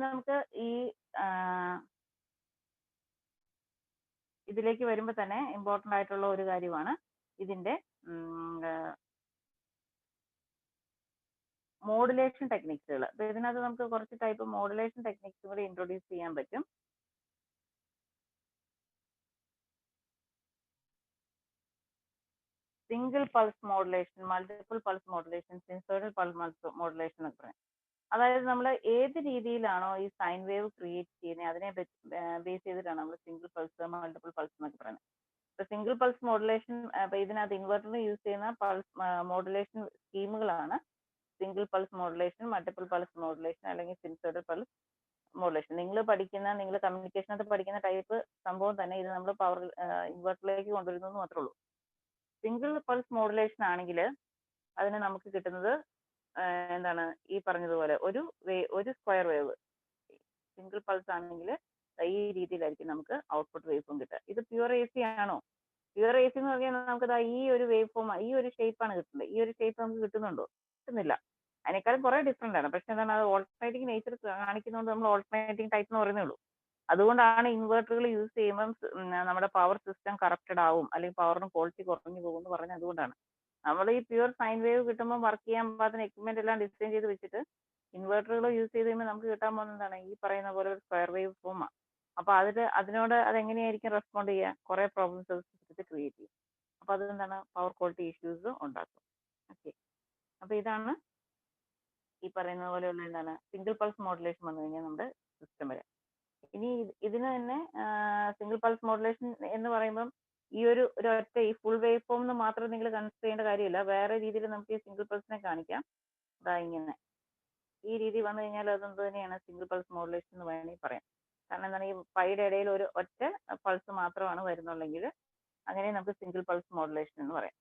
നമുക്ക് ഈ ഇതിലേക്ക് വരുമ്പോൾ തന്നെ ഇമ്പോർട്ടൻ്റ് ആയിട്ടുള്ള ഒരു കാര്യമാണ് ഇതിന്റെ മോഡുലേഷൻ ടെക്നിക്സുകൾ. അപ്പൊ ഇതിനകത്ത് നമുക്ക് കുറച്ച് ടൈപ്പ് മോഡുലേഷൻ ടെക്നിക്സ് കൂടി ഇൻട്രൊഡ്യൂസ് ചെയ്യാൻ പറ്റും. Single pulse modulation, multiple pulse modulation, sinusoidal pulse modulation എന്നൊക്കെ പറയും. അതായത് നമ്മൾ ഏത് രീതിയിലാണോ ഈ സൈൻ വേവ് ക്രിയേറ്റ് ചെയ്യുന്നത് അതിനെ ബേസ് ചെയ്തിട്ടാണ് നമ്മൾ സിംഗിൾ പൾസ് മൾട്ടിപ്പിൾ പൾസ് എന്നൊക്കെ പറയുന്നത്. ഇപ്പൊ സിംഗിൾ പൾസ് മോഡുലേഷൻ, ഇപ്പൊ ഇതിനകത്ത് ഇൻവെർട്ടറിൽ യൂസ് ചെയ്യുന്ന പൾസ് മോഡുലേഷൻ സ്കീമുകളാണ് single pulse modulation, multiple pulse modulation, അല്ലെങ്കിൽ സിൻസോയിഡൽ പൾസ് മോഡുലേഷൻ. നിങ്ങൾ കമ്മ്യൂണിക്കേഷനകത്ത് പഠിക്കുന്ന ടൈപ്പ് സംഭവം തന്നെ ഇത് നമ്മൾ പവർ ഇൻവെർട്ടറിലേക്ക് കൊണ്ടുവരുന്നു എന്ന് മാത്രമേ ഉള്ളൂ. സിംഗിൾ പൾസ് മോഡുലേഷൻ ആണെങ്കിൽ അതിന് നമുക്ക് കിട്ടുന്നത് എന്താണ്, ഈ പറഞ്ഞതുപോലെ ഒരു സ്ക്വയർ വേവ്. സിംഗിൾ പൾസ് ആണെങ്കിൽ ഈ രീതിയിലായിരിക്കും നമുക്ക് ഔട്ട്പുട്ട് വേവ് ഫോം കിട്ടുക. ഇത് പ്യുവർ എ സി ആണോ? പ്യുവർ എ സി എന്ന് പറഞ്ഞാൽ നമുക്ക് ഈ ഒരു വേവ് ഫോം, ഈ ഒരു ഷേപ്പാണ് കിട്ടുന്നത്. ഈ ഒരു ഷേപ്പ് നമുക്ക് കിട്ടുന്നുണ്ടോ? കിട്ടുന്നില്ല. അതിനേക്കാളും കുറെ ഡിഫറെന്റ് ആണ്. പക്ഷെ എന്താണ്, അത് ഓൾട്ടർനേറ്റിംഗ് നേച്ചർ കാണിക്കുന്നതുകൊണ്ട് നമ്മൾ ഓൾട്ടർനേറ്റിംഗ് ടൈപ്പ് എന്ന് പറയുന്നേ ഉള്ളൂ. അതുകൊണ്ടാണ് ഇൻവെർട്ടറുകൾ യൂസ് ചെയ്യുമ്പം നമ്മുടെ പവർ സിസ്റ്റം കറപ്റ്റഡ് ആവും, അല്ലെങ്കിൽ പവറിന് ക്വാളിറ്റി കുറഞ്ഞു പോകും എന്ന് പറഞ്ഞത് അതുകൊണ്ടാണ്. നമ്മൾ ഈ പ്യുവർ സൈൻ വേവ് കിട്ടുമ്പോൾ വർക്ക് ചെയ്യാൻ പാകത്തിന് എക്യുപ്മെന്റ് എല്ലാം ഡിസൈൻ ചെയ്ത് വെച്ചിട്ട് ഇൻവെർട്ടറുകൾ യൂസ് ചെയ്ത് കഴിയുമ്പോൾ നമുക്ക് കിട്ടാൻ പോകുന്നതാണ് ഈ പറയുന്ന പോലെ ഒരു സ്ക്വയർ വേവ് ഫോമാണ്. അപ്പൊ അതിനോട് അതെങ്ങനെയായിരിക്കും റെസ്പോണ്ട് ചെയ്യുക? കുറെ പ്രോബ്ലംസ് ക്രിയേറ്റ് ചെയ്യും. അപ്പൊ അതെന്താണ്, പവർ ക്വാളിറ്റി ഇഷ്യൂസ് ഉണ്ടാക്കും. ഓക്കെ, അപ്പൊ ഇതാണ് ഈ പറയുന്ന പോലെയുള്ള എന്താണ് സിംഗിൾ പൾസ് മോഡുലേഷൻ വന്നു കഴിഞ്ഞാൽ നമ്മുടെ സിസ്റ്റം വരെ. ഇനി ഇതിന് തന്നെ സിംഗിൾ പൾസ് മോഡുലേഷൻ എന്ന് പറയുമ്പം ഈ ഒരൊറ്റ ഈ ഫുൾ വേവ് ഫോം എന്ന് മാത്രം നിങ്ങൾ കൺസിഡർ ചെയ്യേണ്ട കാര്യമില്ല. വേറെ രീതിയിൽ നമുക്ക് ഈ സിംഗിൾ പൾസിനെ കാണിക്കാം. ഇതാ ഇങ്ങനെ ഈ രീതി വന്നു കഴിഞ്ഞാൽ അതെന്ത് തന്നെയാണ് സിംഗിൾ പൾസ് മോഡുലേഷൻ എന്ന് വേണമെങ്കിൽ പറയാം. കാരണം എന്താണ്, ഈ പൈയുടെ ഇടയിൽ ഒരു ഒറ്റ പൾസ് മാത്രമാണ് വരുന്നുള്ളെങ്കിൽ അങ്ങനെ നമുക്ക് സിംഗിൾ പൾസ് മോഡുലേഷൻ എന്ന് പറയാം.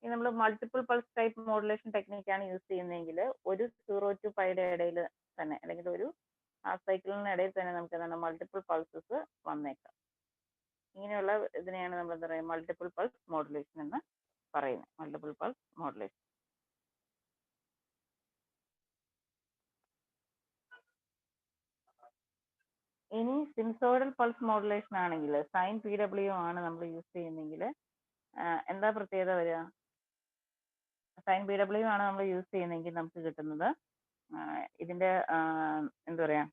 ഇനി നമ്മൾ മൾട്ടിപ്പിൾ പൾസ് ടൈപ്പ് മോഡുലേഷൻ ടെക്നിക്കാണ് യൂസ് ചെയ്യുന്നതെങ്കിൽ ഒരു 0 to പൈയുടെ ഇടയിൽ തന്നെ, അല്ലെങ്കിൽ ഒരു ഹാഫ് സൈക്കിളിന് ഇടയിൽ തന്നെ നമുക്ക് എന്താണ് മൾട്ടിപ്പിൾ പൾസസ് വന്നേക്കാം. ഇങ്ങനെയുള്ള ഇതിനെയാണ് നമ്മൾ എന്താ പറയുക, മൾട്ടിപ്പിൾ പൾസ് മോഡുലേഷൻ എന്ന് പറയുന്നത്. Multiple pulse modulation. ഇനി സിൻസോയിഡൽ പൾസ് മോഡുലേഷൻ ആണെങ്കിൽ സൈൻ PW ആണ് നമ്മൾ യൂസ് ചെയ്യുന്നതെങ്കിൽ എന്താ പ്രത്യേകത വരിക? സൈൻ PW ആണ് നമ്മൾ യൂസ് ചെയ്യുന്നതെങ്കിൽ നമുക്ക് കിട്ടുന്നത് ഇതിന്റെ എന്താ പറയാ,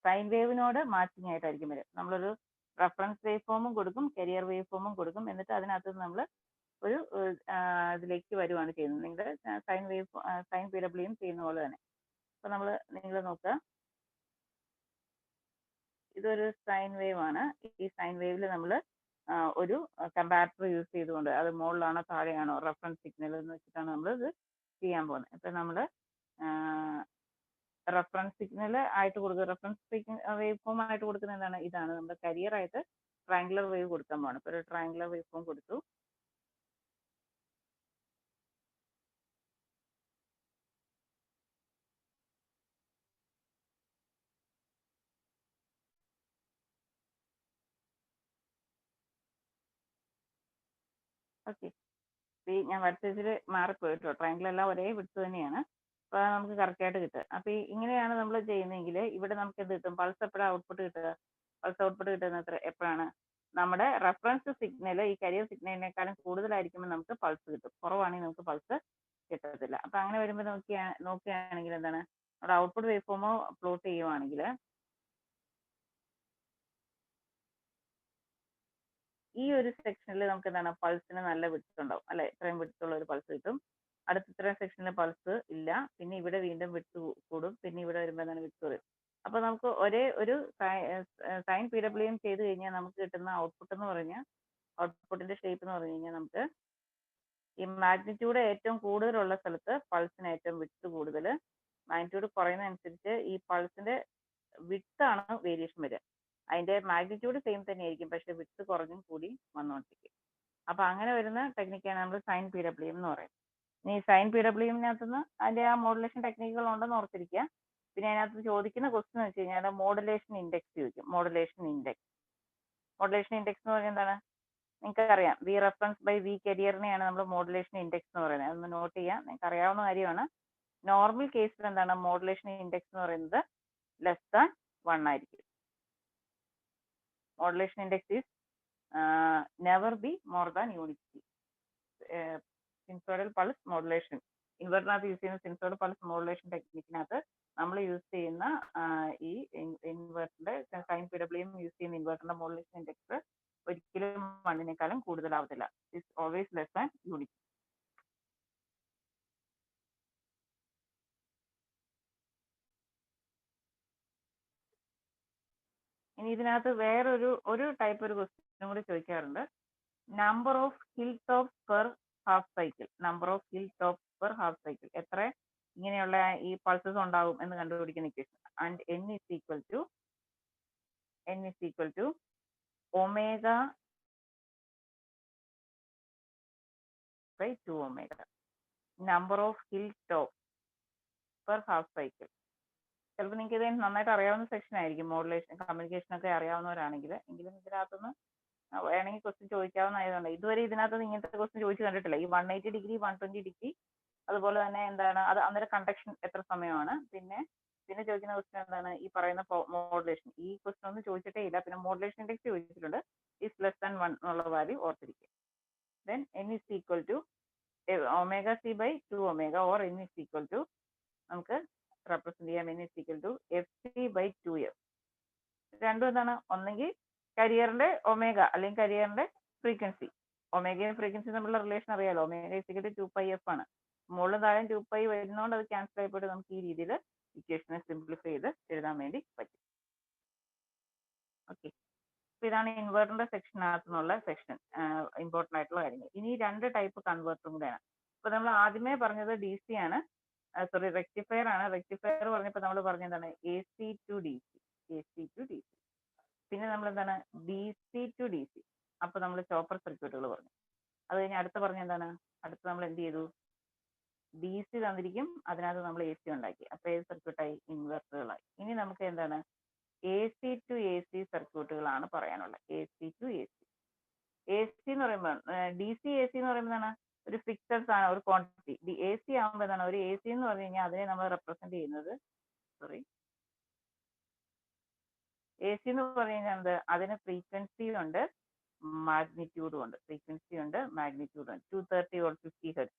സൈൻ വേവിനോട് മാച്ചിങ് ആയിട്ടായിരിക്കും വരും. നമ്മളൊരു റെഫറൻസ് വേവ് ഫോമും കൊടുക്കും, കരിയർ വേവ് ഫോമും കൊടുക്കും. എന്നിട്ട് അതിനകത്ത് നമ്മൾ ഒരു ഇതിലേക്ക് വരുവാണ് ചെയ്യുന്നത്. നിങ്ങൾ സൈൻ PW ചെയ്യുന്ന പോലെ തന്നെ. അപ്പൊ നിങ്ങൾ നോക്കുക, ഇതൊരു സൈൻ വേവ് ആണ്. ഈ സൈൻ വേവിൽ നമ്മൾ ഒരു കമ്പാരിറ്റർ യൂസ് ചെയ്തുകൊണ്ട്, അത് മുകളിലാണോ താഴെയാണോ റെഫറൻസ് സിഗ്നൽ എന്ന് വെച്ചിട്ടാണ് നമ്മൾ ഇത് ചെയ്യാൻ പോകുന്നത്. ഇപ്പൊ നമ്മൾ റെഫറൻസ് സിഗ്നൽ ആയിട്ട് കൊടുക്കുക, റെഫറൻസ് വേവ് ഫോം ആയിട്ട് കൊടുക്കുന്നത് എന്താണ്, ഇതാണ് നമ്മുടെ കരിയർ ആയിട്ട് ട്രയാങ്കുലർ വേവ് കൊടുക്കാൻ പോകണം. ഇപ്പൊ ഒരു ട്രയാങ്കുലർ വേവ് ഫോം കൊടുത്തു. ഓക്കെ, ഞാൻ വരച്ചതിൽ മാറിപ്പോയി കേട്ടോ. ട്രയാങ്കിൾ എല്ലാം ഒരേ വിഡ്ത്ത് തന്നെയാണ്. അപ്പൊ നമുക്ക് കറക്റ്റ് ആയിട്ട് കിട്ടുക. അപ്പൊ ഇങ്ങനെയാണ് നമ്മൾ ചെയ്യുന്നതെങ്കിൽ ഇവിടെ നമുക്ക് എന്ത് കിട്ടും? പൾസ് എപ്പോഴാണ് ഔട്ട്പുട്ട് കിട്ടുക? പൾസ് ഔട്ട്പുട്ട് കിട്ടുന്നത് എപ്പോഴാണ്? നമ്മുടെ റെഫറൻസ് സിഗ്നൽ ഈ കരിയർ സിഗ്നലിനേക്കാളും കൂടുതലായിരിക്കുമ്പോൾ നമുക്ക് പൾസ് കിട്ടും. കുറവാണെങ്കിൽ നമുക്ക് പൾസ് കിട്ടത്തില്ല. അപ്പൊ അങ്ങനെ വരുമ്പോൾ നോക്കുകയാണെങ്കിൽ എന്താണ്, നമ്മുടെ ഔട്ട്പുട്ട് വേവ് ഫോമോ പ്ലോട്ട് ചെയ്യുവാണെങ്കിൽ ഈ ഒരു സെക്ഷനിൽ നമുക്ക് എന്താണ്, പൾസിന് നല്ല വിഡ്ത്ത് ഉണ്ടാവും അല്ലെ? ഇത്രയും വിഡ്ത്തുള്ള ഒരു പൾസ് കിട്ടും. അടുത്ത ഇത്രയും സെക്ഷനിൽ പൾസ് ഇല്ല. പിന്നെ ഇവിടെ വീണ്ടും വിഡ്ത്ത് കൂടും. പിന്നെ ഇവിടെ വരുമ്പോൾ എന്താണ്, വിഡ്ത്ത് വരും. അപ്പൊ നമുക്ക് ഒരേ ഒരു സൈൻ PW ചെയ്ത് കഴിഞ്ഞാൽ നമുക്ക് കിട്ടുന്ന ഔട്ട്പുട്ട് എന്ന് പറഞ്ഞാൽ, ഔട്ട്പുട്ടിന്റെ ഷേപ്പ് എന്ന് പറഞ്ഞു കഴിഞ്ഞാൽ നമുക്ക് ഈ മാഗ്നിറ്റ്യൂഡ് ഏറ്റവും കൂടുതലുള്ള സ്ഥലത്ത് പൾസിന് ഏറ്റവും വിഡ്ത്ത് കൂടുതൽ, മാഗ്നിറ്റ്യൂഡ് കുറയുന്നതനുസരിച്ച് ഈ പൾസിന്റെ വിഡ്ത്ത് ആണ് വേരിയേഷൻ വരിക. അതിന്റെ മാഗ്നിറ്റ്യൂഡ് സെയിം തന്നെയായിരിക്കും, പക്ഷെ വിഡ്ത്ത് കുറഞ്ഞും കൂടി വന്നുകൊണ്ടിരിക്കും. അപ്പൊ അങ്ങനെ വരുന്ന ടെക്നിക്കാണ് നമ്മൾ സൈൻ PW എന്ന് പറയുന്നത്. ഇനി സൈൻ PWനകത്തുനിന്ന് അതിന്റെ ആ മോഡുലേഷൻ ടെക്നിക്കുകൾ ഉണ്ടെന്ന് ഓർത്തിരിക്കുക. പിന്നെ അതിനകത്ത് ചോദിക്കുന്ന ക്വസ്റ്റ്യൻ എന്ന് വെച്ച് കഴിഞ്ഞാൽ മോഡുലേഷൻ ഇൻഡെക്സ് ചോദിക്കും. മോഡുലേഷൻ ഇൻഡെക്സ് എന്ന് പറഞ്ഞാൽ എന്താണ്? നിങ്ങൾക്ക് അറിയാം, വി റെഫറൻസ് ബൈ വി കരിയറിനെയാണ് നമ്മൾ മോഡുലേഷൻ ഇൻഡെക്സ് എന്ന് പറയുന്നത്. അതൊന്ന് നോട്ട് ചെയ്യാം, നിങ്ങൾക്ക് അറിയാവുന്ന കാര്യമാണ്. നോർമൽ കേസിൽ എന്താണ് മോഡുലേഷൻ ഇൻഡെക്സ് എന്ന് പറയുന്നത്? ലെസ് ദാൻ 1 ആയിരിക്കും. Modulation index is never be more than unity. Sinusoidal pulse modulation ഇൻവെർട്ടറിനകത്ത് യൂസ് ചെയ്യുന്ന സിനുസോയ്ഡൽ പൾസ് മോഡുലേഷൻ ടെക്നിക്കിനകത്ത് നമ്മൾ യൂസ് ചെയ്യുന്ന ഈ ഇൻവെർട്ടറിന്റെ സൈൻ PWM യൂസ് ചെയ്യുന്ന ഇൻവെർട്ടറിന്റെ മോഡുലേഷൻ ഇൻഡെക്സ് ഒരിക്കലും 1 കൂടുതലാവത്തില്ല. It's always less than unity. ഇനി ഇതിനകത്ത് വേറൊരു ടൈപ്പ് ഒരു ക്വസ്റ്റ്യൻ കൂടി ചോദിക്കാറുണ്ട്. Number of hill tops per half cycle. Number of hill tops per half cycle. എത്ര ഇങ്ങനെയുള്ള ഈ പൾസസ് ഉണ്ടാവും എന്ന് കണ്ടുപിടിക്കുന്ന equation. And n is equal to omega by 2 omega. Number of hill tops per half cycle. ചിലപ്പോൾ നിങ്ങൾക്ക് ഇത് നന്നായിട്ട് അറിയാവുന്ന സെക്ഷൻ ആയിരിക്കും, മോഡുലേഷൻ കമ്മ്യൂണിക്കേഷൻ ഒക്കെ അറിയാവുന്നവരാണെങ്കിൽ. എങ്കിലും ഇതിനകത്തുനിന്ന് വേണമെങ്കിൽ ക്വസ്റ്റ്യൻ ചോദിക്കാവുന്നതായതുകൊണ്ട് ഇതുവരെ ഇതിനകത്ത് ഇങ്ങനത്തെ ക്വസ്റ്റ്യൻ ചോദിച്ചു കണ്ടിട്ടില്ല. ഈ 180 ഡിഗ്രി 120 ഡിഗ്രി അതുപോലെ തന്നെ എന്താണ് അത് അന്നേരം കണ്ടക്ഷൻ എത്ര സമയമാണ്. പിന്നെ ചോദിക്കുന്ന ക്വസ്റ്റ്യൻ എന്താണ് ഈ പറയുന്ന മോഡുലേഷൻ. ഈ ക്വസ്റ്റ്യൻ ഒന്നും ചോദിച്ചിട്ടേ ഇല്ല. പിന്നെ മോഡുലേഷൻ ഇൻഡെക്സ് ചോദിച്ചിട്ടുണ്ട്. ഈസ് ലെസ് ദാൻ 1 എന്നുള്ള വാല്യൂ ഓർത്തിരിക്കുക. Then n is equal to omega c by 2 omega or n is equal to നമുക്ക് റെപ്രസെന്റ് ചെയ്യാം n is equal to fc by 2f. രണ്ടും എന്താണ്, ഒന്നെങ്കിൽ കരിയറിന്റെ ഒമേഗ അല്ലെങ്കിൽ കരിയറിന്റെ ഫ്രീക്വൻസി. ഒമേഗയും ഫ്രീക്വൻസി തമ്മിലുള്ള റിലേഷൻ അറിയാലോ. Omega is equal to 2πf ആണ്. മുകളിലും താഴെ 2π വരുന്നതുകൊണ്ട് അത് ക്യാൻസൽ ആയിപ്പോയിട്ട് നമുക്ക് ഈ രീതിയിൽ ഇക്വേഷനെ സിംപ്ലിഫൈ ചെയ്ത് എഴുതാൻ വേണ്ടി പറ്റും. ഓക്കെ, അപ്പൊ ഇതാണ് ഇൻവെർട്ടറിന്റെ സെക്ഷനകത്തു നിന്നുള്ള സെക്ഷൻ, ഇമ്പോർട്ടൻ്റ് ആയിട്ടുള്ള കാര്യങ്ങൾ. ഇനി 2 ടൈപ്പ് കൺവേർട്ടറും കൂടെയാണ്. അപ്പൊ നമ്മൾ ആദ്യമേ പറഞ്ഞത് DC ആണ്, സോറി റെക്ടിഫയർ ആണ്. റെക്ടിഫയർ പറഞ്ഞപ്പോൾ നമ്മൾ പറഞ്ഞ എന്താണ് AC to DC. പിന്നെ നമ്മൾ എന്താണ് DC to DC. അപ്പൊ നമ്മൾ ചോപ്പർ സർക്യൂട്ടുകൾ പറഞ്ഞു. അത് കഴിഞ്ഞ് അടുത്ത് പറഞ്ഞ എന്താണ്, അടുത്ത് നമ്മൾ എന്ത് ചെയ്തു, DC തന്നിരിക്കും, അതിനകത്ത് നമ്മൾ AC ഉണ്ടാക്കി. അപ്പൊ ഏത് സർക്യൂട്ടായി, ഇൻവെർട്ടറുകളായി. ഇനി നമുക്ക് എന്താണ് AC to AC സർക്യൂട്ടുകളാണ് പറയാനുള്ളത്. AC to AC. AC എന്ന് പറയുമ്പോൾ DC AC എന്ന് പറയുമ്പോൾ എന്താണ് ഒരു ഫിക്സഡ് സാധനം, ഒരു ക്വാണ്ടിറ്റി. AC ആകുമ്പോൾ എന്താണ് ഒരു AC എന്ന് പറഞ്ഞു കഴിഞ്ഞാൽ അതിനെ നമ്മൾ റെപ്രസെന്റ് ചെയ്യുന്നത്, AC എന്ന് പറഞ്ഞു കഴിഞ്ഞാൽ എന്ത്, അതിന് ഫ്രീക്വൻസി ഉണ്ട് മാഗ്നിറ്റ്യൂഡും ഉണ്ട്. ഫ്രീക്വൻസി ഉണ്ട് മാഗ്നിറ്റ്യൂഡ് ഉണ്ട്. 230 വോൾട്ട് 50 ഹെർട്സ്,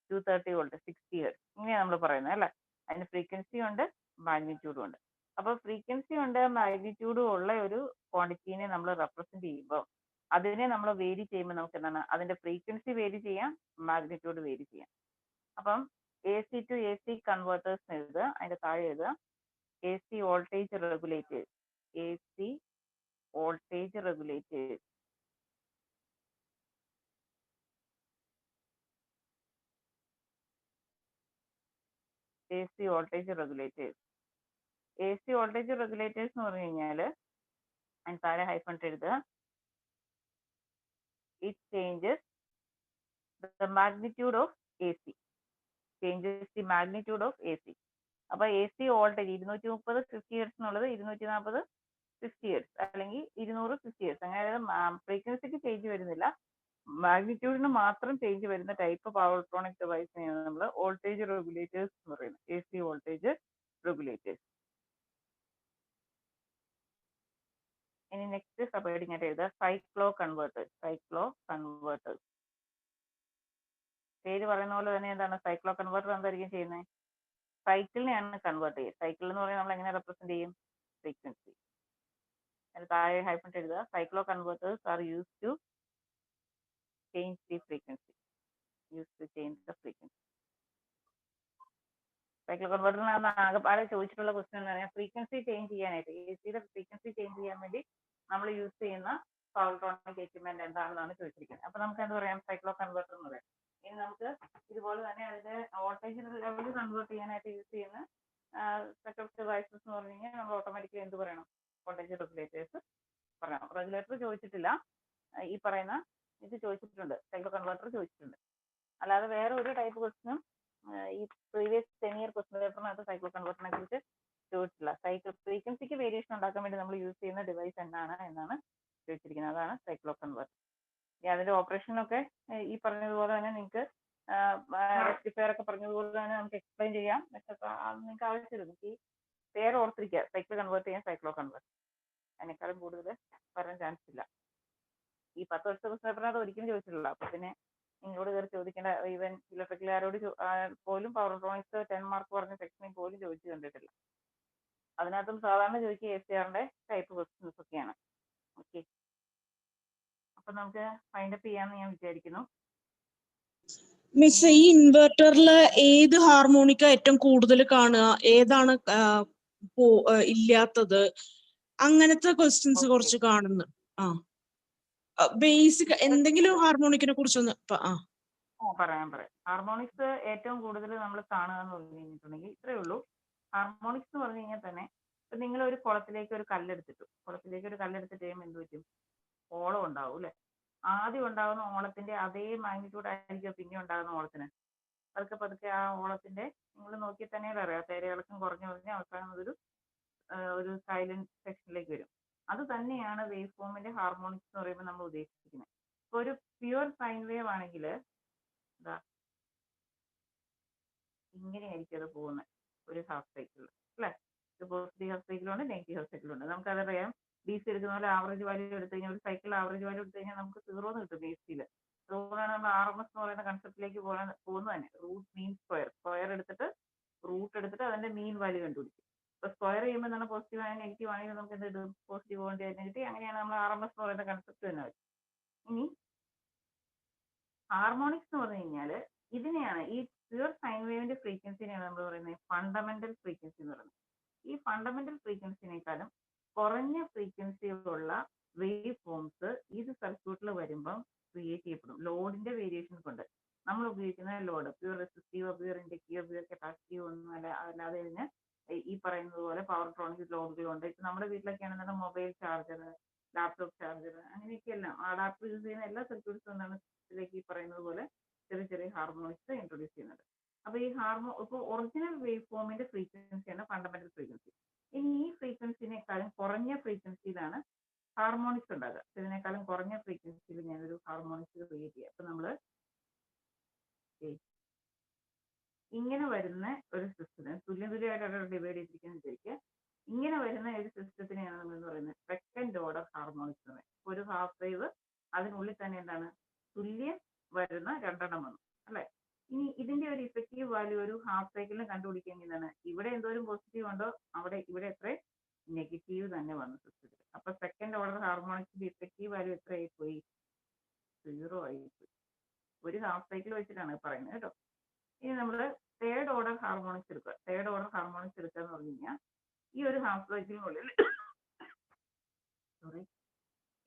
230 വോൾട്ട് 60 ഹെർട്സ്, ഇങ്ങനെയാണ് നമ്മൾ പറയുന്നത് അല്ലേ. അതിന് ഫ്രീക്വൻസി ഉണ്ട് മാഗ്നിറ്റ്യൂഡും ഉണ്ട്. അപ്പോൾ ഫ്രീക്വൻസി ഉണ്ട് മാഗ്നിറ്റ്യൂഡും ഉള്ള ഒരു ക്വാണ്ടിറ്റീനെ നമ്മൾ റെപ്രസെന്റ് ചെയ്യുമ്പോൾ അതിനെ നമ്മൾ വേരി ചെയ്യുമ്പോൾ നമുക്ക് എന്താണ് അതിന്റെ ഫ്രീക്വൻസി വേരി ചെയ്യാം, മാഗ്നിറ്റ്യൂഡ് വേരി ചെയ്യാം. അപ്പം AC to AC കൺവേർട്ടേഴ്സ് എഴുതുക, അതിന്റെ താഴെ എഴുതുക AC voltage regulators. AC voltage regulators. AC voltage regulators. AC voltage regulators എന്ന് പറഞ്ഞു കഴിഞ്ഞാൽ അതിന് താഴെ ഹൈഫൺ എഴുതുക. It changes the magnitude of AC. Changes the magnitude of AC. അപ്പോൾ AC വോൾട്ടേജ് 230 50 ഹെർട്സ് എന്നുള്ളത് 240 50 ഹെർട്സ് അല്ലെങ്കിൽ 200 50 ഹെർട്സ്. അങ്ങനെ ഫ്രീക്വൻസിക്ക് ചേഞ്ച് വരുന്നില്ല, മാഗ്നിറ്റ്യൂഡിന് മാത്രം ചേഞ്ച് വരുന്ന ടൈപ്പ് പവർ ഇലക്ട്രോണിക് ഡിവൈസിനെയാണ് നമ്മൾ വോൾട്ടേജ് റെഗുലേറ്റേഴ്സ് എന്ന് പറയുന്നത്. AC voltage regulators. ഇനി നെക്സ്റ്റ് സബ്ഹെഡിങ് ആയിട്ട് എഴുതുക സൈക്ലോ കൺവേർട്ടേഴ്സ്. പേര് പറയുന്ന പോലെ തന്നെ എന്താണ് സൈക്ലോ കൺവേർട്ടർ എന്തായിരിക്കും ചെയ്യുന്നത്, സൈക്കിളിനെയാണ് കൺവേർട്ട് ചെയ്യുക. സൈക്കിൾ എന്ന് പറയുന്നത് നമ്മൾ എങ്ങനെ റെപ്രസെന്റ് ചെയ്യും, ഫ്രീക്വൻസി. അതിന് താഴെ ഹൈഫൺ എഴുതുക cycloconverters are use to change the frequency. സൈക്ലോ കൺവേർട്ടറിനകത്ത് ആകെപ്പാടെ ചോദിച്ചിട്ടുള്ള ക്വസ്റ്റ്യൻ എന്ന് പറഞ്ഞാൽ ഫ്രീക്വൻസി ചേഞ്ച് ചെയ്യാനായിട്ട്, ACയുടെ ഫ്രീക്വൻസി ചേഞ്ച് ചെയ്യാൻ വേണ്ടി നമ്മൾ യൂസ് ചെയ്യുന്ന പവർ ഇലക്ട്രോണിക് എക്യുപ്മെന്റ് എന്താണെന്നാണ് ചോദിച്ചിരിക്കുന്നത്. അപ്പൊ നമുക്ക് എന്ത് പറയാം, സൈക്ലോ കൺവേർട്ടർ എന്ന് പറയാം. ഇനി നമുക്ക് ഇതുപോലെ തന്നെ അതിന്റെ വോൾട്ടേജ് ലെവൽ കൺവേർട്ട് ചെയ്യാനായിട്ട് യൂസ് ചെയ്യുന്ന സെറ്റ് ഓഫ് ഡിവൈസസ് എന്ന് പറഞ്ഞു കഴിഞ്ഞാൽ നമ്മൾ ഓട്ടോമാറ്റിക്കലി എന്ത് പറയണം, വോൾട്ടേജ് റെഗുലേറ്റേഴ്സ് പറയണം. റെഗുലേറ്റർ ചോദിച്ചിട്ടില്ല, ഈ പറയുന്ന ഇത് ചോദിച്ചിട്ടുണ്ട്, സൈക്ലോ കൺവേർട്ടർ ചോദിച്ചിട്ടുണ്ട്. അല്ലാതെ വേറെ ഒരു ടൈപ്പ് ക്വസ്റ്റിനും ഈ പ്രീവിയസ് 10 ഇയർ ക്വസ്റ്റ്യൻ പേപ്പറിനകത്ത് സൈക്ലോ കൺവേർട്ടറിനെ കുറിച്ച് ചോദിച്ചിട്ടില്ല. സൈക്കിൾ ഫ്രീക്വൻസിക്ക് വേരിയേഷൻ ഉണ്ടാക്കാൻ വേണ്ടി നമ്മൾ യൂസ് ചെയ്യുന്ന ഡിവൈസ് എന്നാണ് ചോദിച്ചിരിക്കുന്നത്. അതാണ് സൈക്ലോ കൺവേർട്ടർ. അതിന്റെ ഓപ്പറേഷനൊക്കെ ഈ പറഞ്ഞതുപോലെ തന്നെ നിങ്ങൾക്ക് റെക്ടിഫയർ ഒക്കെ പറഞ്ഞതുപോലെ തന്നെ നമുക്ക് എക്സ്പ്ലെയിൻ ചെയ്യാം. പക്ഷെ നിങ്ങൾക്ക് ആവശ്യമില്ല, ഈ പേര് ഓർത്തിരിക്കുക, സൈക്കിൾ കൺവേർട്ട് ചെയ്യാൻ സൈക്ലോ കൺവേർട്ട്. അതിനേക്കാളും കൂടുതൽ വരാൻ ചാൻസ് ഇല്ല. ഈ 10 വർഷത്തെ ക്വസ്റ്റ്യൻ പേപ്പറിനകത്ത് ഒരിക്കലും ചോദിച്ചിട്ടില്ല. അപ്പൊ പിന്നെ നിങ്ങളോട് കയറി ചോദിക്കേണ്ട, ഈവൻ ഇലക്ട്രിക്കലുകാരോട് പോലും പവർ ഇലക്ട്രോണിക്സ് 10 മാർക്ക് പറഞ്ഞ സെക്ഷനിൽ പോലും ചോദിച്ചു കണ്ടിട്ടില്ല. അതിനകത്തും സാധാരണ ചോദിക്കുക ACRന്റെ ടൈപ്പ് ക്വസ്റ്റ്യൻസ് ഒക്കെയാണ്. ഓക്കെ, അപ്പൊ നമുക്ക് ഫൈൻഡ് അപ്പ് ചെയ്യാമെന്ന് ഞാൻ വിചാരിക്കുന്നു. മിസ്, ഈ ഇൻവെർട്ടറില് ഏത് ഹാർമോണിക്ക ഏറ്റവും കൂടുതൽ കാണുക, ഏതാണ് ഇല്ലാത്തത്, അങ്ങനത്തെ ക്വസ്റ്റ്യൻസ് കുറച്ച് കാണുന്നു. ബേസിക് എന്തെങ്കിലും ഹാർമോണിക്കിനെ കുറിച്ചൊന്ന് പറയാം. ഹാർമോണിക്സ് ഏറ്റവും കൂടുതൽ നമ്മൾ കാണുക എന്ന് പറഞ്ഞു കഴിഞ്ഞിട്ടുണ്ടെങ്കിൽ ഇത്രയേ ഉള്ളൂ. ഹാർമോണിക്സ് എന്ന് പറഞ്ഞു കഴിഞ്ഞാൽ തന്നെ ഇപ്പൊ നിങ്ങൾ ഒരു കുളത്തിലേക്ക് ഒരു കല്ലെടുത്തിട്ടു, കഴിയുമ്പോൾ എന്ത് പറ്റും? ഓളം ഉണ്ടാവും അല്ലെ? ആദ്യം ഉണ്ടാകുന്ന ഓളത്തിന്റെ അതേ മാഗ്നിറ്റ്യൂഡ് ആയിരിക്കും പിന്നെ ഉണ്ടാകുന്ന ഓളത്തിന്. പതുക്കെ ആ ഓളത്തിന്റെ നിങ്ങൾ നോക്കി തന്നെ അറിയാം, തേരയിളക്കം കുറഞ്ഞു അവസാനം ഒരു സൈലന്റ് സെക്ഷനിലേക്ക് വരും. അത് തന്നെയാണ് വേവ് ഫോമിന്റെ ഹാർമോണിക്സ് എന്ന് പറയുമ്പോൾ നമ്മൾ ഉദ്ദേശിക്കുന്നത്. ഇപ്പൊ ഒരു പ്യുവർ സൈൻ വേവ് ആണെങ്കിൽ ഇങ്ങനെയായിരിക്കും അത് പോകുന്നത്, ഒരു ഹാഫ് സൈക്കിൾ അല്ലെ? പോസിറ്റീവ് ഹാഫ് സൈക്കിളുണ്ട്, നെഗറ്റീവ് ഹാഫ് സൈക്കിളുണ്ട്. നമുക്കതറിയാം. DC എടുക്കുന്ന പോലെ ആവറേജ് വാല്യൂ എടുത്തു കഴിഞ്ഞാൽ, ഒരു സൈക്കിൾ ആവറേജ് വാല്യൂ എടുത്തു കഴിഞ്ഞാൽ നമുക്ക് 0 എന്ന് കിട്ടും. BCയിൽ 0 ആണ് നമ്മൾ RMS എന്ന് പറയുന്ന കൺസെപ്റ്റിലേക്ക് പോകുന്നത് തന്നെ. റൂട്ട് മീൻ സ്ക്വയർ എടുത്തിട്ട് റൂട്ട് എടുത്തിട്ട് അതിന്റെ മീൻ വാല്യൂ കണ്ടുപിടിക്കും. ഇപ്പൊ സ്ക്വയർ ചെയ്യുമ്പോൾ എന്താണ്, പോസിറ്റീവ് ആണെങ്കിൽ നെഗറ്റീവ് ആണെങ്കിൽ നമുക്ക് എന്ത് കിട്ടും? പോസിറ്റീവ് കൊണ്ട് നെഗറ്റീവ്, അങ്ങനെയാണ് നമ്മൾ RMS എന്ന് പറയുന്ന കൺസെപ്റ്റ് തന്നെ വരും. ഇനി ഹാർമോണിക്സ് എന്ന് പറഞ്ഞു കഴിഞ്ഞാൽ ഇതിനെയാണ്, ഈ പ്യുവർ സൈൻ വേവിന്റെ ഫ്രീക്വൻസിനെയാണ് നമ്മൾ പറയുന്നത് ഫണ്ടമെന്റൽ ഫ്രീക്വൻസി എന്ന് പറയുന്നത്. ഈ ഫണ്ടമെന്റൽ ഫ്രീക്വൻസിനേക്കാളും കുറഞ്ഞ ഫ്രീക്വൻസിയുള്ള വേവ് ഫോംസ് ഇത് സർക്യൂട്ടിൽ വരുമ്പം ക്രിയേറ്റ് ചെയ്യപ്പെടും. ലോഡിന്റെ വേരിയേഷൻസ് കൊണ്ട്. നമ്മൾ ഉപയോഗിക്കുന്ന load pure resistive, pure inductive, pure capacitive ഒന്നും അല്ലാതെ ഇതിന് ഈ പറയുന്നത് പോലെ പവർ ഇലക്ട്രോണിക് ലോഡുകളുണ്ട്. ഇപ്പൊ നമ്മുടെ വീട്ടിലൊക്കെ ആണെന്നുണ്ടെങ്കിൽ മൊബൈൽ ചാർജർ, ലാപ്ടോപ്പ് ചാർജർ, അങ്ങനെയൊക്കെ എല്ലാം അഡാപ്റ്റർ യൂസ് ചെയ്യുന്ന എല്ലാ സർക്യൂട്ട്സും എന്താണ് ഇതിലേക്ക് ഈ പറയുന്നത് പോലെ ചെറിയ ഹാർമോണിക്സ് ഇൻട്രൊഡ്യൂസ് ചെയ്യുന്നുണ്ട്. അപ്പൊ ഈ ഇപ്പൊ ഒറിജിനൽ വേവ് ഫോമിന്റെ ഫ്രീക്വൻസിയാണ് ഫണ്ടമെന്റൽ ഫ്രീക്വൻസി. ഇനി ഈ ഫ്രീക്വൻസിനേക്കാളും കുറഞ്ഞ ഫ്രീക്വൻസിയിലാണ് ഹാർമോണിക്സ് ഉണ്ടാകുക. ഇതിനേക്കാളും കുറഞ്ഞ ഫ്രീക്വൻസിയിൽ ഞാനൊരു ഹാർമോണിക്സ് ക്രിയേറ്റ് ചെയ്യാം. അപ്പൊ നമ്മള് ഇങ്ങനെ വരുന്ന ഒരു സിസ്റ്റത്തിന് തുല്യമായിട്ട് ഡിവൈഡ് ചെയ്തിരിക്കുന്ന വിചാരിക്കുക. ഇങ്ങനെ വരുന്ന ഒരു സിസ്റ്റത്തിനെയാണ് നമ്മൾ എന്ന് പറയുന്നത് സെക്കൻഡ് ഓർഡർ ഹാർമോണിക്സ് എന്ന് പറയുന്നത്. ഒരു ഹാഫ് വേവ് അതിനുള്ളിൽ തന്നെ എന്താണ് തുല്യം വരുന്ന രണ്ടെണ്ണം വന്നു അല്ലെ? ഇനി ഇതിന്റെ ഒരു ഇഫക്റ്റീവ് വാല്യൂ ഒരു ഹാഫ് സൈക്കിളിന് കണ്ടുപിടിക്കുക എന്താണ്, ഇവിടെ എന്തോരം പോസിറ്റീവ് ഉണ്ടോ ഇവിടെ എത്ര നെഗറ്റീവ് തന്നെ വന്നു സിസ്റ്റത്തിൽ. അപ്പൊ സെക്കൻഡ് ഓർഡർ ഹാർമോണിക്സിന്റെ ഇഫക്റ്റീവ് വാല്യൂ എത്ര ആയിപ്പോയി? 0 ആയിപ്പോയി. ഒരു ഹാഫ് സൈക്കിൾ വെച്ചിട്ടാണ് പറയുന്നത് കേട്ടോ. ഇനി നമ്മൾ തേർഡ് ഓർഡർ ഹാർമോണിക്സ് എടുക്കുക. എന്ന് പറഞ്ഞു കഴിഞ്ഞാൽ ഈ ഒരു ഹാഫ് സൈക്കിളിനുള്ളിൽ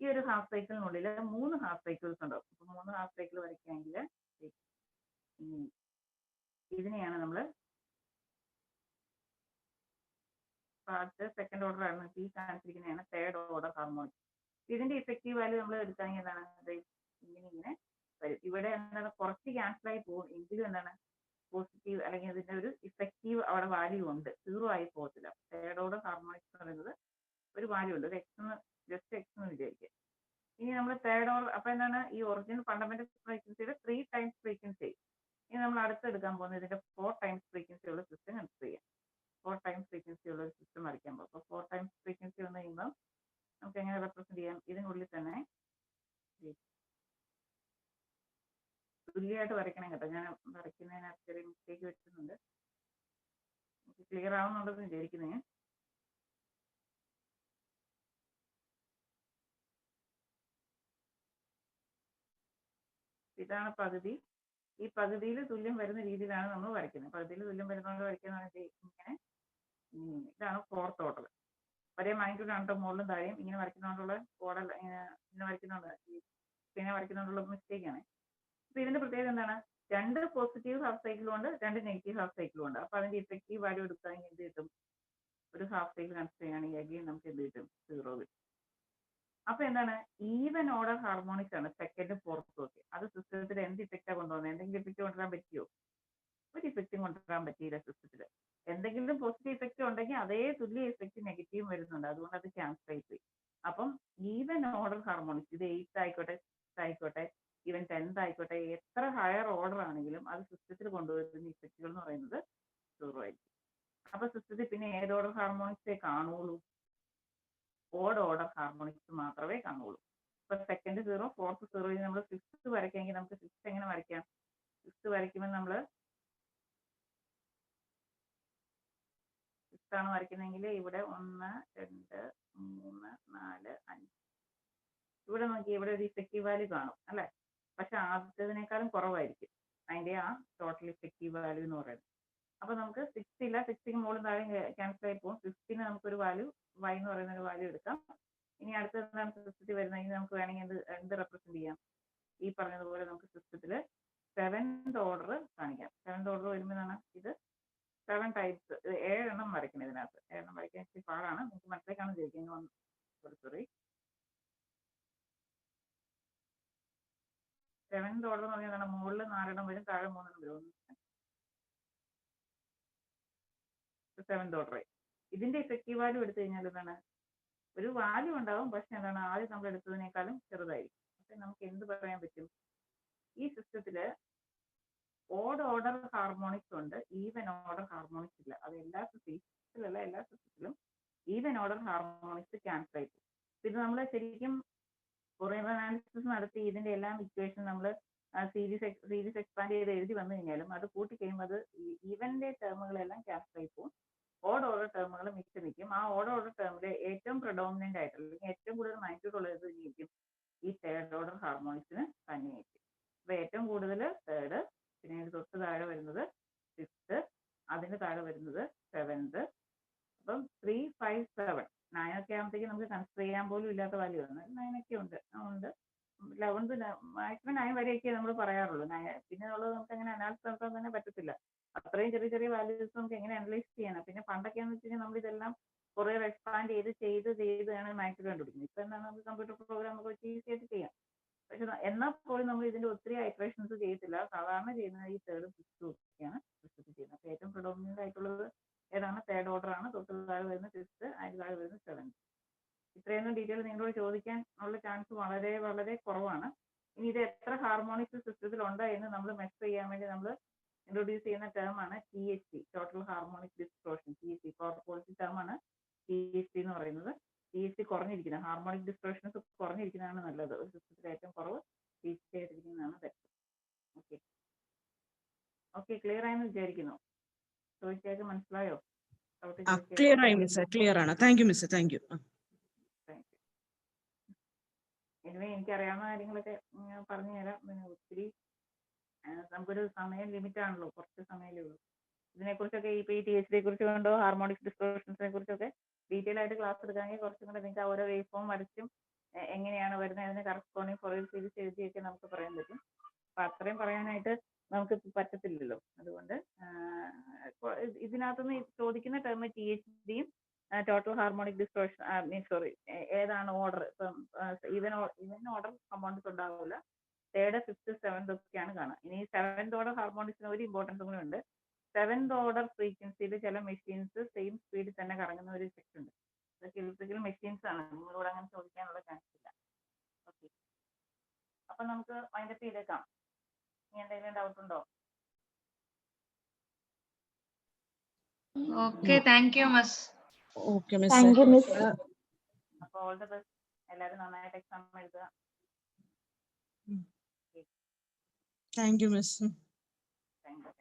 ഈ ഒരു ഹാഫ് സൈക്കിളിനുള്ളിൽ 3 ഹാഫ് സൈക്കിൾസ് ഉണ്ടാവും. അപ്പൊ 3 ഹാഫ് സൈക്കിൾ വരയ്ക്കുകയാണെങ്കിൽ ഇതിനെയാണ് നമ്മൾ സെക്കൻഡ് ഓർഡർ ആണ്, ഈ കാണിച്ചിരിക്കുന്നതാണ് തേർഡ് ഓർഡർ ഹാർമോണിക്സ്. ഇതിന്റെ ഇഫക്റ്റീവ് വാല്യൂ നമ്മൾ എടുക്കുകയാണെങ്കിൽ എന്താണ് ഇങ്ങനെ വരും. ഇവിടെ എന്താണ് കുറച്ച് ക്യാൻസൽ ആയി പോകും, എങ്കിലും എന്താണ് പോസിറ്റീവ് അല്ലെങ്കിൽ അതിന്റെ ഒരു ഇഫക്റ്റീവ് അവിടെ വാല്യൂ ഉണ്ട്, 0 ആയി പോകത്തില്ല. തേർഡ് ഓർഡർ ഹാർമോണിക്സ് എന്ന് പറയുന്നത് ഒരു വാല്യൂ ഉണ്ട്, ഒരു ജസ്റ്റ് എക്സ് എന്ന് വിചാരിക്കുക. ഇനി നമ്മൾ തേർഡ് ഓർഡർ, അപ്പൊ എന്താണ് ഈ ഒറിജിനൽ ഫണ്ടമെന്റൽ ഫ്രീക്വൻസിയുടെ 3 ടൈംസ് ഫ്രീക്വൻസി. ഇനി നമ്മൾ അടുത്ത് എടുക്കാൻ പോകുന്നത് ഇതിന്റെ 4 ടൈംസ് ഫ്രീക്വൻസി ഉള്ള സിസ്റ്റം കൺസിഡർ ചെയ്യാം. 4 ടൈംസ് ഫ്രീക്വൻസി ഉള്ള ഒരു സിസ്റ്റം വരയ്ക്കാൻ പോകും. അപ്പോൾ 4 ടൈംസ് ഫ്രീക്വൻസി വന്നു കഴിയുമ്പോൾ നമുക്ക് എങ്ങനെ റെപ്രസെന്റ് ചെയ്യാം? ഇതിനുള്ളിൽ തന്നെ തുല്യമായിട്ട് വരയ്ക്കണം കേട്ടോ. ഞാൻ വരയ്ക്കുന്നതിനകത്ത് ചെറിയ മിസ്റ്റേക്ക് വരുത്തുന്നുണ്ട്. ക്ലിയർ ആവുന്നുണ്ടെന്ന് വിചാരിക്കുന്നത്. ഇതാണ് പകുതി. ഈ പകുതിയിൽ തുല്യം വരുന്ന രീതിയിലാണ് നമ്മൾ വരയ്ക്കുന്നത്. പകുതിയിൽ തുല്യം വരുന്നതുകൊണ്ട് വരയ്ക്കുന്നത് ഇങ്ങനെ. ഇതാണ് 4th ഓർഡർ. ഒരേ മാഗ്നിറ്റ്യൂഡ് ആണ് മുകളിലും താഴെയും. ഇങ്ങനെ വരയ്ക്കുന്നതുകൊണ്ടുള്ള ഓർഡർ ഇങ്ങനെ വരയ്ക്കുന്നതുകൊണ്ടുള്ള മിസ്റ്റേക്ക് ആണ്. അപ്പൊ ഇതിന്റെ പ്രത്യേകത എന്താണ്? 2 പോസിറ്റീവ് ഹാഫ് സൈക്കിളും ഉണ്ട്, 2 നെഗറ്റീവ് ഹാഫ് സൈക്കിളും ഉണ്ട്. അപ്പൊ അതിന്റെ ഇഫക്റ്റീവ് വാല്യൂ എടുക്കുകയാണെങ്കിൽ എന്ത് കിട്ടും? ഒരു ഹാഫ് സൈക്കിൾ കൺസിഡർ ചെയ്യുകയാണെങ്കിൽ അഗെയിൻ നമുക്ക് എന്ത് കിട്ടും? 0 കിട്ടും. അപ്പൊ എന്താണ് ഈവൻ ഓർഡർ ഹാർമോണിക്സ് ആണ് സെക്കൻഡ് ഫോർത്ത് ഒക്കെ. അത് സിസ്റ്റത്തിൽ എന്ത് ഇഫക്റ്റാ കൊണ്ടുവന്നത്? എന്തെങ്കിലും ഇഫക്റ്റ് കൊണ്ടുവരാൻ പറ്റിയോ? ഒരു ഇഫക്റ്റും കൊണ്ടുവരാൻ പറ്റിയില്ല സിസ്റ്റത്തിൽ. എന്തെങ്കിലും പോസിറ്റീവ് ഇഫക്റ്റ് ഉണ്ടെങ്കിൽ അതേ തുല്യ ഇഫക്റ്റ് നെഗറ്റീവ് വരുന്നുണ്ട്, അതുകൊണ്ട് അത് ക്യാൻസൽ ആയിപ്പോയി. അപ്പം ഈവൻ ഓർഡർ ഹാർമോണിക്സ്, ഇത് 8th ആയിക്കോട്ടെ, 6th ആയിക്കോട്ടെ, ഈവൻ 10th ആയിക്കോട്ടെ, എത്ര ഹയർ ഓർഡർ ആണെങ്കിലും അത് സിസ്റ്റത്തിൽ കൊണ്ടുവരുന്ന ഇഫക്റ്റുകൾ എന്ന് പറയുന്നത് 0 ആയിരിക്കും. അപ്പൊ സിസ്റ്റത്തിൽ പിന്നെ ഏത് ഓർഡർ ഹാർമോണിക്സേ കാണുള്ളൂ? ഓഡ് ഓർഡർ ഹാർമോണിക്സ് മാത്രമേ കാണുള്ളൂ. ഇപ്പൊ സെക്കൻഡ് 0, ഫോർത്ത് 0, ഇനി നമ്മൾ ഫിഫ്ത്ത് വരയ്ക്കെങ്കിൽ നമുക്ക് ഫിഫ്ത്ത് എങ്ങനെ വരയ്ക്കാം? ഫിഫ്ത്ത് വരയ്ക്കുമ്പോൾ നമ്മൾ ഫിഫ്ത്ത് ആണ് വരയ്ക്കുന്നതെങ്കിൽ ഇവിടെ 1, 2, 3, 4, 5 ഇവിടെ നോക്കി, ഇവിടെ ഒരു ഇഫക്റ്റീവ് വാല്യൂ കാണും അല്ലെ? പക്ഷെ ആദ്യത്തേതിനേക്കാളും കുറവായിരിക്കും അതിന്റെ ആ ടോട്ടൽ ഇഫക്റ്റീവ് വാല്യൂ എന്ന് പറയുന്നത്. അപ്പൊ നമുക്ക് 6 ഇല്ല, 6ന് മുകളിൽ താഴെ ക്യാൻസൽ ആയി പോകും. 5ന് നമുക്കൊരു വാല്യൂ y എന്ന് പറയുന്ന ഒരു വാല്യൂ എടുക്കാം. ഇനി അടുത്ത എന്താണ് സിസ്റ്റത്തിൽ വരുന്നത്? നമുക്ക് വേണമെങ്കിൽ എന്ത് റെപ്രസെന്റ് ചെയ്യാം? ഈ പറഞ്ഞതുപോലെ നമുക്ക് സിസ്റ്റത്തിൽ 7th ഓർഡർ കാണിക്കാം. 7th ഓർഡർ വരുമ്പോഴാണ് ഇത് 7 ടൈപ്സ്, 7 എണ്ണം വരയ്ക്കണം. ഇതിനകത്ത് 7 എണ്ണം വരയ്ക്കാൻ ഇച്ചിരി പാടാണ്, നമുക്ക് മനസ്സിലേക്കാണ് ചോദിക്കുന്നത്. സോറി 7th ഓർഡർ എന്ന് പറഞ്ഞാൽ മുകളിൽ 4 എണ്ണം വരും, താഴെ 3 എണ്ണം വരും. 7th order. ഇതിന്റെ ഇഫക്റ്റീവ് വാല്യൂ എടുത്തു കഴിഞ്ഞാൽ എന്താണ്? ഒരു വാല്യൂ ഉണ്ടാവും, പക്ഷെ എന്താണ്, ആദ്യം നമ്മൾ എടുത്തതിനേക്കാളും ചെറുതായിരിക്കും. അപ്പൊ നമുക്ക് എന്ത് പറയാൻ പറ്റും? ഈ സിസ്റ്റത്തില് ഓഡ് ഓർഡർ ഹാർമോണിക്സ് ഉണ്ട്, ഈവൻ ഓർഡർ ഹാർമോണിക്സ് ഇല്ല. അത് എല്ലാ സിസ്റ്റത്തിലും ഈവൻ ഓർഡർ ഹാർമോണിക്സ് ക്യാൻസൽ ആയി പോകും. ഇത് നമ്മൾ ശരിക്കും ഫൊറിയർ അനാലിസിസ് നടത്തി ഇതിന്റെ എല്ലാം ഇക്വേഷൻ നമ്മൾ സീരീസ് എക്സ്പാൻഡ് ചെയ്ത് എഴുതി വന്നു കഴിഞ്ഞാലും അത് കൂട്ടി കഴിയുമ്പോൾ അത് ഈവന്റെ ടേമുകളെല്ലാം ക്യാൻസൽ ആയി പോകും. ഓഡ് ഓർഡർ ടേമുകൾ മിക്സ് നിൽക്കും. ആ ഓഡ് ഓർഡർ ടേമിൽ ഏറ്റവും പ്രഡോമിനന്റ് ആയിട്ട് അല്ലെങ്കിൽ ഏറ്റവും കൂടുതൽ മാഗ്നിറ്റ്യൂഡ് ഉള്ളത് ഇരിക്കും ഈ തേർഡ് ഓർഡർ ഹാർമോണിക്സിന് തന്നെയായിരിക്കും. അപ്പൊ ഏറ്റവും കൂടുതൽ തേർഡ്, പിന്നെ തൊട്ട് താഴെ വരുന്നത് 5th, അതിന് താഴെ വരുന്നത് 7th. അപ്പം 3, 5, 7, 9 ഒക്കെ ആകുമ്പോഴത്തേക്ക് നമുക്ക് കൺസിഡർ ചെയ്യാൻ പോലും ഇല്ലാത്ത വാല്യൂ ആണ്. 9 ഒക്കെ ഉണ്ട്. 11th മാക്സിമം 9 വരെയൊക്കെ നമ്മൾ പറയാറുള്ളൂ. പിന്നെ ഉള്ളത് നമുക്ക് അങ്ങനെ അനാലിസിസ് നടത്താൻ തന്നെ പറ്റത്തില്ല. അത്രയും ചെറിയ ചെറിയ വാല്യൂസ് നമുക്ക് എങ്ങനെ അനലൈസ് ചെയ്യാനാണ്? പിന്നെ പണ്ടൊക്കെയാന്ന് വെച്ച് കഴിഞ്ഞാൽ നമ്മൾ ഇതെല്ലാം കുറെ എക്സ്പാൻഡ് ചെയ്താണ് മാക്സിമം കണ്ടുപിടിക്കുന്നത്. ഇപ്പൊ എന്താണ്, നമുക്ക് കമ്പ്യൂട്ടർ പ്രോഗ്രാം ഒക്കെ വെച്ച് ഈസി ആയിട്ട് ചെയ്യാം. പക്ഷെ എന്നാൽ പോലും നമ്മൾ ഇതിന്റെ ഒത്തിരി ഐറ്ററേഷൻസ് ചെയ്യത്തില്ല. സാധാരണ ചെയ്യുന്നത് ഈ 3rd, 5th ഒക്കെയാണ് ചെയ്യുന്നത്. അപ്പൊ ഏറ്റവും പ്രഡോമിനന്റ് ആയിട്ടുള്ളത് ഏതാണ്? തേർഡ് ഓർഡർ ആണ്. തൊട്ട് താഴെ വരുന്ന 5th, അതിന് താഴെ വരുന്ന 7th. ഇത്രയൊന്നും ഡീറ്റെയിൽ നിങ്ങളോട് ചോദിക്കാൻ ഉള്ള ചാൻസ് വളരെ വളരെ കുറവാണ്. ഇനി ഇത് എത്ര ഹാർമോണിക്സ് സിസ്റ്റത്തിൽ ഉണ്ട് എന്ന് നമ്മൾ മെഷർ ചെയ്യാൻ വേണ്ടി നമ്മൾ ഇൻട്രൊഡ്യൂസ് ചെയ്യുന്ന ടേം ആണ് THD, total harmonic distortion. THD policy term ആണ് THD എന്ന് പറയുന്നത്. THD കുറഞ്ഞിരിക്കുന്നത്, ഹാർമോണിക് ഡിസ്ട്രോഷൻസ് കുറഞ്ഞിരിക്കുന്നതാണ് നല്ലത്. ഒരു സിസ്റ്റത്തിൽ ഏറ്റവും കുറവ് THD ആയിട്ടിരിക്കുന്നതാണ് ബെറ്റർ. ഓക്കെ ഓക്കെ, ക്ലിയർ ആയെന്ന് വിചാരിക്കുന്നു. ചോദിച്ചേക്ക് മനസ്സിലായോ? ക്ലിയർ ആയി മിസ്, ക്ലിയർ ആണ്. Thank you miss, thank you. Anyway എനിക്കറിയാവുന്ന കാര്യങ്ങളൊക്കെ പറഞ്ഞു തരാം. പിന്നെ ഒത്തിരി നമുക്കൊരു സമയം ലിമിറ്റ് ആണല്ലോ, കുറച്ച് സമയമേ ഉള്ളൂ. ഇതിനെക്കുറിച്ചൊക്കെ ഇപ്പൊ ഈ THD കുറിച്ച് കണ്ടോ, ഹാർമോണിക് ഡിസ്ട്രോഷൻസിനെ കുറിച്ചൊക്കെ ഡീറ്റെയിൽ ആയിട്ട് ക്ലാസ് എടുക്കാമെങ്കിൽ കുറച്ചും കൂടെ നിങ്ങൾക്ക് ഓരോ വേവ് ഫോം വരച്ചും എങ്ങനെയാണ് വരുന്നത് അതിന് കറസ്പോണ്ടിങ് ഫൊറിയർ സീരീസ് എഴുതിയൊക്കെ നമുക്ക് പറയാൻ പറ്റും. അപ്പൊ അത്രയും പറയാനായിട്ട് നമുക്ക് പറ്റത്തില്ലല്ലോ. അതുകൊണ്ട് ഇതിനകത്തുനിന്ന് ചോദിക്കുന്ന ടേം THDയും ടോട്ടൽ ഹാർമോണിക് ഡിസ്ട്രോഷൻ സോറി ഏതാണ് ഓർഡർ? ഇപ്പം ഇവൻ ഓർഡർ കമ്പൗണ്ട്സ് ഉണ്ടാവില്ല. 3rd, 5th, 7th ഒക്കെയാണ് കാണുക. ഇനി 7th ഓർഡർ ഹാർമോണിക്സിന് ഒരു ഇമ്പോർട്ടൻസ് കൂടി ഉണ്ട്. 7th ഓർഡർ ഫ്രീക്വൻസിയിൽ ചില മെഷീൻസ് സെയിം സ്പീഡിൽ തന്നെ കറങ്ങുന്ന ഒരു ഇഫക്റ്റ് ഉണ്ട്. ഇതൊക്കെ ഇലക്ട്രിക്കൽ മെഷീൻസ് ആണ്, നിങ്ങളോട് അങ്ങനെ ചോദിക്കാനുള്ള ചാൻസ് ഇല്ല. ഓക്കെ, അപ്പൊ നമുക്ക് വൈൻഡപ്പ് ചെയ്തേക്കാം. ഇനി എന്തെങ്കിലും ഡൗട്ട് ഉണ്ടോ? Okay, thank you miss. Okay miss. അപ്പോൾ ഓൾ ദി ബെസ്റ്റ്. എല്ലാവരും നന്നായിട്ട് എക്സാം എഴുതുക. Thank you miss. Thank U.